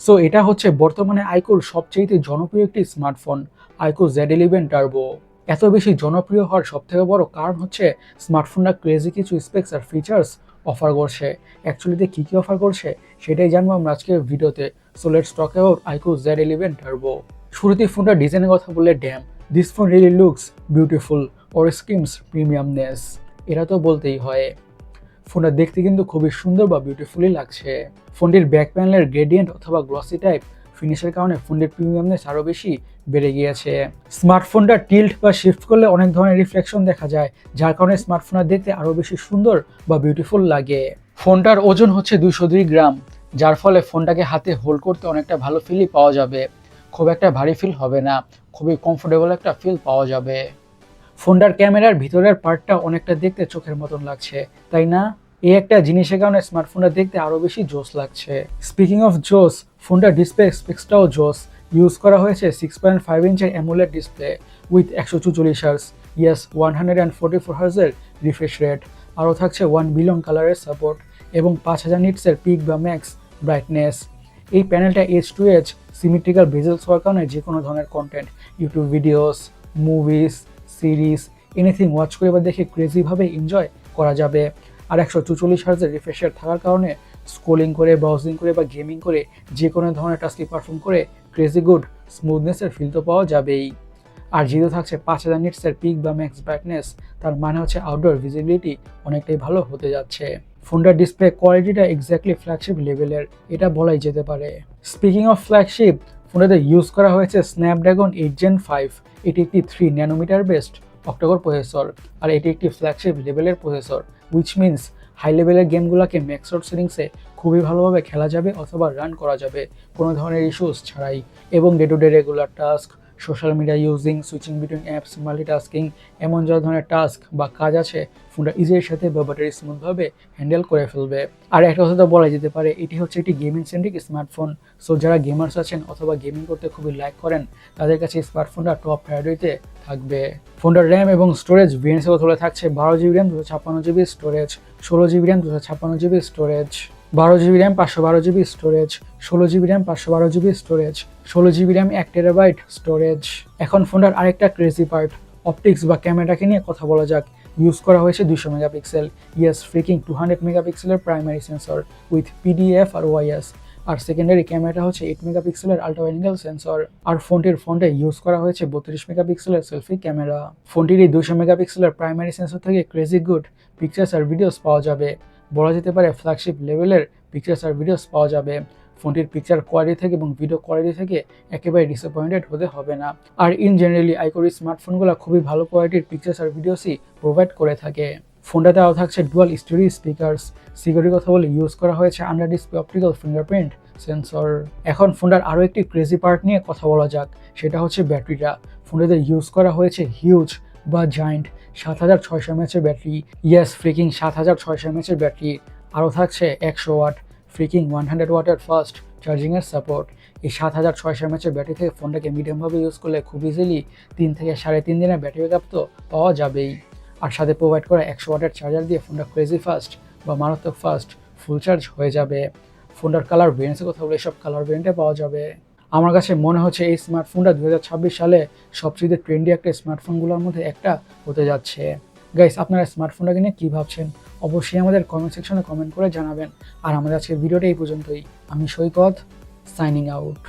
So এটা হচ্ছে বর্তমানে আইকুর সবচেয়ে জনপ্রিয় একটি স্মার্টফোন, আইকু Z11 টার্বো। এত বেশি জনপ্রিয় হওয়ার সবথেকে বড় কারণ হচ্ছে স্মার্টফোনটা ক্রেজি কিছু স্পেক্স আর ফিচার্স অফার করছে। অ্যাকচুয়ালিতে কী কী অফার করছে সেটাই জানবো আমরা আজকের ভিডিওতে। So let's talk about iQOO Z11 Turbo. শুরুতে ফোনটার ডিজাইনের কথা বললে damn, this phone really looks beautiful or screams premiumness. এটা তো বলতেই হয়। ফোনটা দেখতে কিন্তু খুবই সুন্দর বা বিউটিফুলি লাগছে। ফোনটির ব্যাক প্যানেলের গ্রেডিয়েন্ট অথবা গ্লসি টাইপ ফিনিশের কারণে ফোনটির প্রিমিয়ামনেস আরও বেশি বেড়ে গিয়েছে। স্মার্টফোনটা টিল্ট বা শিফট করলে অনেক ধরনের রিফ্লেকশন দেখা যায়, যার কারণে স্মার্টফোনটা দেখতে আরও বেশি সুন্দর বা বিউটিফুল লাগে। ফোনটার ওজন হচ্ছে 202 গ্রাম, যার ফলে ফোনটাকে হাতে হোল্ড করতে অনেকটা ভালো ফিলই পাওয়া যাবে। খুব একটা ভারী ফিল হবে না, খুবই কমফোর্টেবল একটা ফিল পাওয়া যাবে। ফোনটার ক্যামেরার ভিতরের পার্টটা অনেকটা দেখতে চোখের মতন লাগছে, তাই না? এই একটা জিনিসের কারণে স্মার্টফোনটা দেখতে আরও বেশি জোস লাগছে। স্পিকিং অফ জোস, ফোনটার ডিসপ্লে স্পেক্সটাও জোস। ইউজ করা হয়েছে 6.5 ইঞ্চের AMOLED display with 144 hertz, yes 144 হার্জের রিফ্রেশ রেট। আরও থাকছে 1 বিলিয়ন কালারের সাপোর্ট এবং 5000 নিটসের পিক বা ম্যাক্স ব্রাইটনেস। এই প্যানেলটা H2H সিমেট্রিক্যাল বেজেলস হওয়ার কারণে যে কোনো ধরনের content, YouTube videos, movies, series, anything watch করে বা দেখে ক্রেজিভাবে এনজয় করা যাবে। আর 144 হার্জের রিফ্রেশ থাকার কারণে স্ক্রোলিং করে, ব্রাউজিং করে বা গেমিং করে যে কোনো ধরনের টাস্কই পারফর্ম করে ক্রেজি গুড স্মুথনেসের ফিল তো পাওয়া যাবেই। আর যেহেতু থাকছে 5000 নিটসের পিক বা ম্যাক্স ব্রাইটনেস, তার মানে হচ্ছে আউটডোর ভিজিবিলিটি অনেকটাই ভালো হতে যাচ্ছে। ফোনটার ডিসপ্লে কোয়ালিটিটা এক্স্যাক্টলি ফ্ল্যাগশিপ লেভেলের, এটা বলাই যেতে পারে। স্পিকিং অফ ফ্ল্যাগশিপ, ফোনটাতে ইউজ করা হয়েছে স্ন্যাপড্রাগন 8 Gen 5। এটি একটি 3 ন্যানোমিটার বেসড অক্টাকোর প্রসেসর, আর এটি একটি ফ্ল্যাগশিপ লেভেলের প্রসেসর, উইচ মিনস হাই লেভেলের গেমগুলোকে ম্যাক্সড সেটিংসে খুবই ভালোভাবে খেলা যাবে অথবা রান করা যাবে কোনো ধরনের ইস্যুস ছাড়াই। এবং day to day regular task, social media using, switching between apps, multitasking, এমন যা ধরনের টাস্ক বা কাজ আছে ফোনটা ইজির সাথে বা ব্যাটারি স্মুথভাবে হ্যান্ডেল করে ফেলবে। আর একটা কথা তো বলা যেতে পারে, এটি হচ্ছে একটি গেমিং সেন্ট্রিক স্মার্টফোন। সো যারা গেমার্স আছেন অথবা গেমিং করতে খুবই লাইক করেন, তাদের কাছে স্মার্টফোনটা টপ প্রায়োরিটিতে থাকবে। ফোনটার র্যাম এবং স্টোরেজ ভেরিয়েন্টসের কথা বলে থাকছে 12 GB RAM, 256 GB storage, 16 GB RAM, 256 GB storage, 12 GB RAM, 512 GB storage, 16 GB RAM, 512 GB storage, 16 GB RAM, 1 TB storage. এখন ফোনটার আরেকটা ক্রেজি পার্ট, অপটিক্স বা ক্যামেরাকে নিয়ে কথা বলা যাক। ইউজ করা হয়েছে 200 মেগাপিক্সেল, ইয়েস ফ্রিকিং 200 মেগাপিক্সেলের প্রাইমারি সেন্সর উইথ পিডিএফ আর ওয়াইএস। আর সেকেন্ডারি ক্যামেরাটা হচ্ছে 8 মেগাপিক্সেলের আল্ট্রা ওয়াইড অ্যাঙ্গেল সেন্সর। আর ফোনটির ফ্রন্টে ইউজ করা হয়েছে 32 মেগাপিক্সেলের সেলফি ক্যামেরা। ফোনটির এই 200 মেগাপিক্সেলের প্রাইমারি সেন্সর থেকে ক্রেজি গুড পিকচার্স আর ভিডিওস পাওয়া যাবে। বলা যেতে পারে ফ্ল্যাগশিপ লেভেলের পিকচার্স আর ভিডিওস পাওয়া যাবে। ফোনটির পিকচার কোয়ালিটি থেকে এবং ভিডিও কোয়ালিটি থেকে একেবারে ডিসঅ্যাপয়েন্টেড হতে হবে না। আর ইন জেনারেলি আইকোর স্মার্টফোনগুলো খুবই ভালো কোয়ালিটির পিকচার্স আর ভিডিওসই প্রোভাইড করে থাকে। ফোনটাতে আরও থাকছে ডুয়াল স্টেরিও স্পিকার্স। সিকিউরিটির কথা বলে ইউজ করা হয়েছে under display optical fingerprint sensor. এখন ফোনটার আরও একটি ক্রেজি পার্ট নিয়ে কথা বলা যাক, সেটা হচ্ছে ব্যাটারিটা। ফোনটাতে ইউজ করা হয়েছে হিউজ বা giant 7600 mAh battery, yes freaking 7600 mAh battery. আরও থাকছে 100 ওয়াট ফ্রিকিং 100 ওয়াটের ফাস্ট চার্জিংয়ের সাপোর্ট। এই 7600 mAh ব্যাটারি থেকে ফোনটাকে মিডিয়ামভাবে ইউজ করলে খুব ইজিলি 3 থেকে 3.5 দিনের ব্যাটারি ব্যাকআপ তো পাওয়া যাবেই। আর সাথে প্রোভাইড করা 100 ওয়াটের চার্জার দিয়ে ফোনটা ক্রেজি ফাস্ট বা মারাত্মক ফাস্ট ফুল চার্জ হয়ে যাবে। ফোনটার কালার ভেরিয়েন্টসের কথা বলে এসব কালার ভেরিয়েন্টে পাওয়া যাবে। আমার কাছে মনে হচ্ছে এই স্মার্টফোনটা 2026 সালে সবচেয়ে ট্রেন্ডি একটা স্মার্টফোনগুলোর মধ্যে একটা হতে যাচ্ছে। গাইস, আপনারা স্মার্টফোনটাকে নিয়ে কী ভাবছেন অবশ্যই আমাদের কমেন্ট সেকশনে কমেন্ট করে জানাবেন। আর আমাদের আজকের ভিডিওটা এই পর্যন্তই। আমি সৈকত, সাইনিং আউট।